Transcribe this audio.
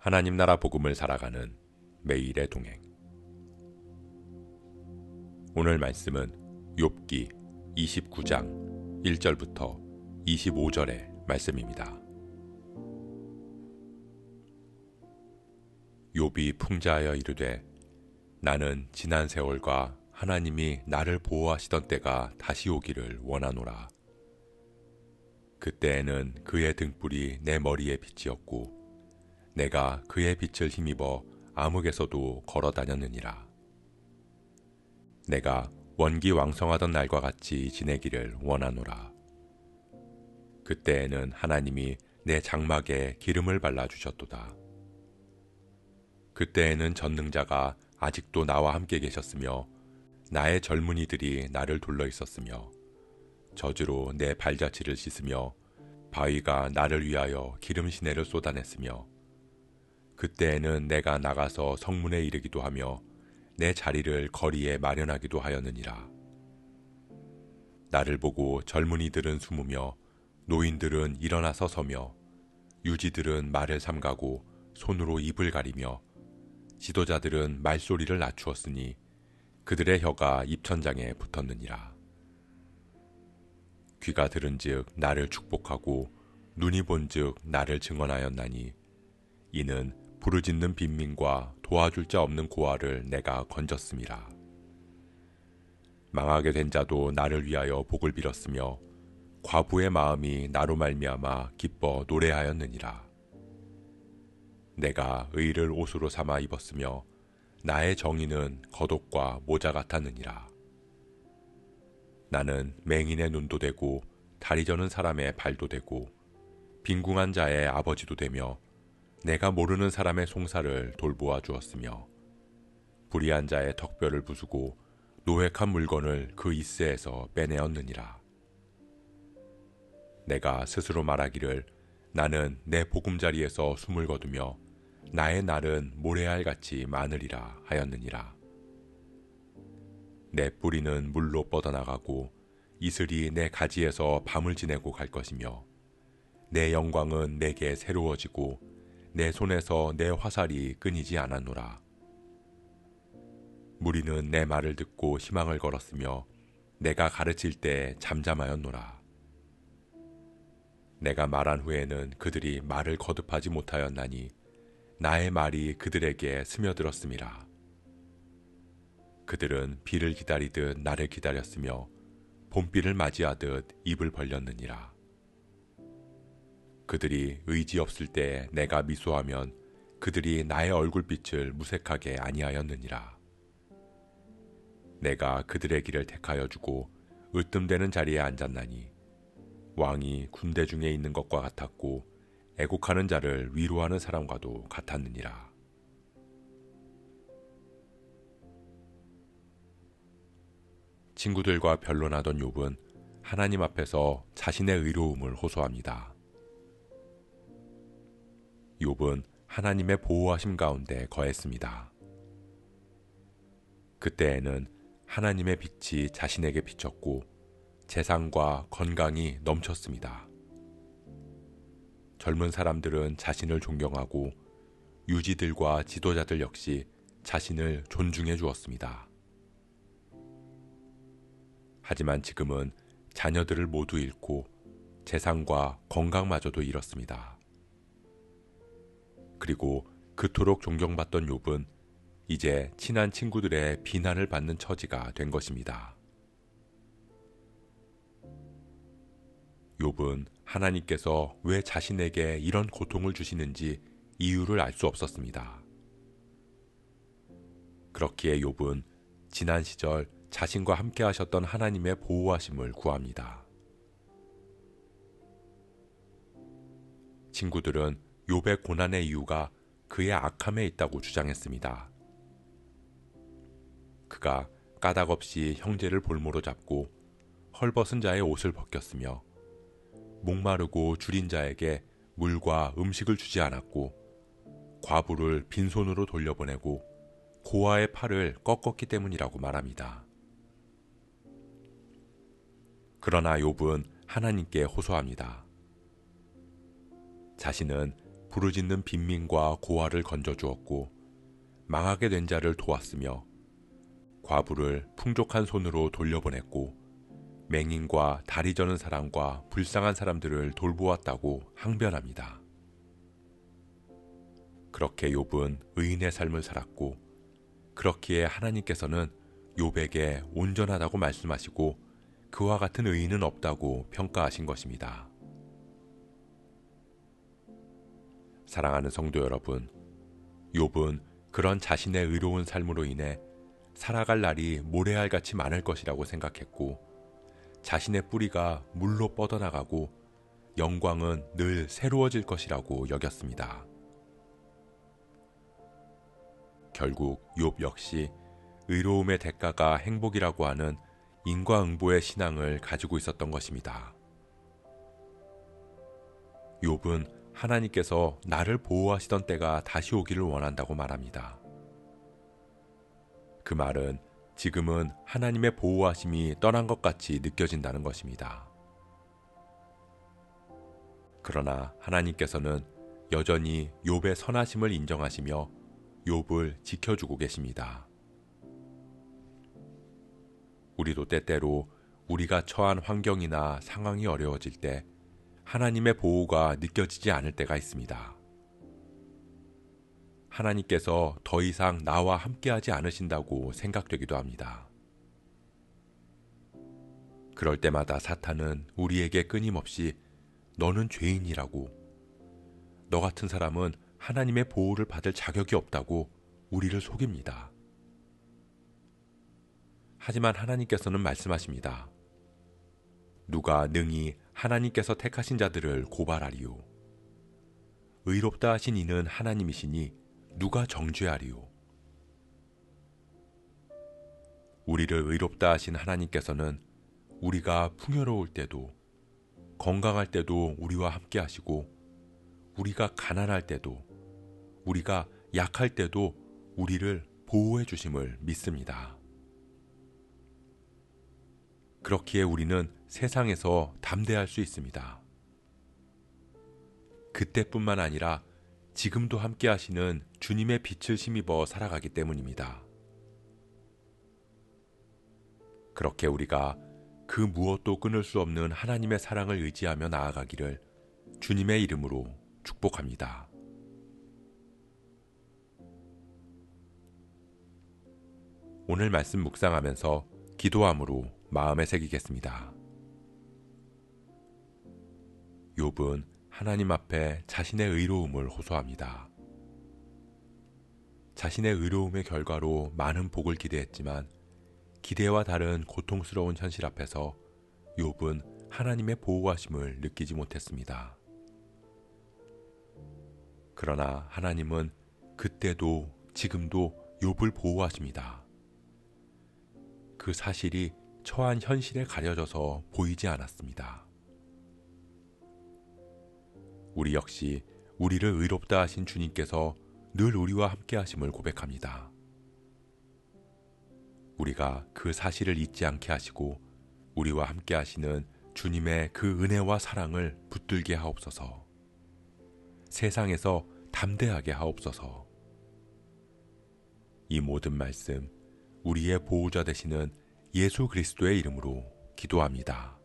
하나님 나라 복음을 살아가는 매일의 동행. 오늘 말씀은 욥기 29장 1절부터 25절의 말씀입니다. 욥이 풍자하여 이르되 나는 지난 세월과 하나님이 나를 보호하시던 때가 다시 오기를 원하노라. 그때에는 그의 등불이 내 머리에 빛이었고 내가 그의 빛을 힘입어 암흑에서도 걸어 다녔느니라. 내가 원기왕성하던 날과 같이 지내기를 원하노라. 그때에는 하나님이 내 장막에 기름을 발라주셨도다. 그때에는 전능자가 아직도 나와 함께 계셨으며 나의 젊은이들이 나를 둘러 있었으며 저주로 내 발자취를 씻으며 바위가 나를 위하여 기름 시내를 쏟아냈으며 그때에는 내가 나가서 성문에 이르기도 하며 내 자리를 거리에 마련하기도 하였느니라. 나를 보고 젊은이들은 숨으며 노인들은 일어나서 서며 유지들은 말을 삼가고 손으로 입을 가리며 지도자들은 말소리를 낮추었으니 그들의 혀가 입천장에 붙었느니라. 귀가 들은즉 나를 축복하고 눈이 본즉 나를 증언하였나니 이는 부르짖는 빈민과 도와줄 자 없는 고아를 내가 건졌음이라. 망하게 된 자도 나를 위하여 복을 빌었으며 과부의 마음이 나로 말미암아 기뻐 노래하였느니라. 내가 의를 옷으로 삼아 입었으며 나의 정의는 겉옷과 모자 같았느니라. 나는 맹인의 눈도 되고 다리 저는 사람의 발도 되고 빈궁한 자의 아버지도 되며 내가 모르는 사람의 송사를 돌보아 주었으며 불의한 자의 턱뼈를 부수고 노획한 물건을 그 이스에서 빼내었느니라. 내가 스스로 말하기를 나는 내 보금자리에서 숨을 거두며 나의 날은 모래알같이 많으리라 하였느니라. 내 뿌리는 물로 뻗어나가고 이슬이 내 가지에서 밤을 지내고 갈 것이며 내 영광은 내게 새로워지고 내 손에서 내 화살이 끊이지 않았노라. 무리는 내 말을 듣고 희망을 걸었으며 내가 가르칠 때 잠잠하였노라. 내가 말한 후에는 그들이 말을 거듭하지 못하였나니 나의 말이 그들에게 스며들었음이라. 그들은 비를 기다리듯 나를 기다렸으며 봄비를 맞이하듯 입을 벌렸느니라. 그들이 의지 없을 때 내가 미소하면 그들이 나의 얼굴빛을 무색하게 아니하였느니라. 내가 그들의 길을 택하여 주고 으뜸되는 자리에 앉았나니 왕이 군대 중에 있는 것과 같았고 애곡하는 자를 위로하는 사람과도 같았느니라. 친구들과 변론하던 욥은 하나님 앞에서 자신의 의로움을 호소합니다. 욥은 하나님의 보호하심 가운데 거했습니다. 그때에는 하나님의 빛이 자신에게 비쳤고 재산과 건강이 넘쳤습니다. 젊은 사람들은 자신을 존경하고 유지들과 지도자들 역시 자신을 존중해 주었습니다. 하지만 지금은 자녀들을 모두 잃고 재산과 건강마저도 잃었습니다. 그리고 그토록 존경받던 욥은 이제 친한 친구들의 비난을 받는 처지가 된 것입니다. 욥은 하나님께서 왜 자신에게 이런 고통을 주시는지 이유를 알 수 없었습니다. 그렇기에 욥은 지난 시절 자신과 함께 하셨던 하나님의 보호하심을 구합니다. 친구들은 욥의 고난의 이유가 그의 악함에 있다고 주장했습니다. 그가 까닭없이 형제를 볼모로 잡고 헐벗은 자의 옷을 벗겼으며 목마르고 줄인 자에게 물과 음식을 주지 않았고 과부를 빈손으로 돌려보내고 고아의 팔을 꺾었기 때문이라고 말합니다. 그러나 욥은 하나님께 호소합니다. 자신은 부르짖는 빈민과 고아를 건져주었고 망하게 된 자를 도왔으며 과부를 풍족한 손으로 돌려보냈고 맹인과 다리 저는 사람과 불쌍한 사람들을 돌보았다고 항변합니다. 그렇게 욥은 의인의 삶을 살았고 그렇기에 하나님께서는 욥에게 온전하다고 말씀하시고 그와 같은 의인은 없다고 평가하신 것입니다. 사랑하는 성도 여러분, 욥은 그런 자신의 의로운 삶으로 인해 살아갈 날이 모래알같이 많을 것이라고 생각했고 자신의 뿌리가 물로 뻗어나가고 영광은 늘 새로워질 것이라고 여겼습니다. 결국 욥 역시 의로움의 대가가 행복이라고 하는 인과응보의 신앙을 가지고 있었던 것입니다. 욥은 하나님께서 나를 보호하시던 때가 다시 오기를 원한다고 말합니다. 그 말은 지금은 하나님의 보호하심이 떠난 것 같이 느껴진다는 것입니다. 그러나 하나님께서는 여전히 욥의 선하심을 인정하시며 욥을 지켜주고 계십니다. 우리도 때때로 우리가 처한 환경이나 상황이 어려워질 때 하나님의 보호가 느껴지지 않을 때가 있습니다. 하나님께서 더 이상 나와 함께하지 않으신다고 생각되기도 합니다. 그럴 때마다 사탄은 우리에게 끊임없이 너는 죄인이라고, 너 같은 사람은 하나님의 보호를 받을 자격이 없다고 우리를 속입니다. 하지만 하나님께서는 말씀하십니다. 누가 능히 하나님께서 택하신 자들을 고발하리요. 의롭다 하신 이는 하나님이시니 누가 정죄하리요. 우리를 의롭다 하신 하나님께서는 우리가 풍요로울 때도 건강할 때도 우리와 함께 하시고 우리가 가난할 때도 우리가 약할 때도 우리를 보호해 주심을 믿습니다. 그렇기에 우리는 세상에서 담대할 수 있습니다. 그때뿐만 아니라 지금도 함께 하시는 주님의 빛을 힘입어 살아가기 때문입니다. 그렇게 우리가 그 무엇도 끊을 수 없는 하나님의 사랑을 의지하며 나아가기를 주님의 이름으로 축복합니다. 오늘 말씀 묵상하면서 기도함으로 마음에 새기겠습니다. 욥은 하나님 앞에 자신의 의로움을 호소합니다. 자신의 의로움의 결과로 많은 복을 기대했지만 기대와 다른 고통스러운 현실 앞에서 욥은 하나님의 보호하심을 느끼지 못했습니다. 그러나 하나님은 그때도 지금도 욥을 보호하십니다. 그 사실이 처한 현실에 가려져서 보이지 않았습니다. 우리 역시 우리를 의롭다 하신 주님께서 늘 우리와 함께 하심을 고백합니다. 우리가 그 사실을 잊지 않게 하시고 우리와 함께 하시는 주님의 그 은혜와 사랑을 붙들게 하옵소서. 세상에서 담대하게 하옵소서. 이 모든 말씀 우리의 보호자 되시는 예수 그리스도의 이름으로 기도합니다.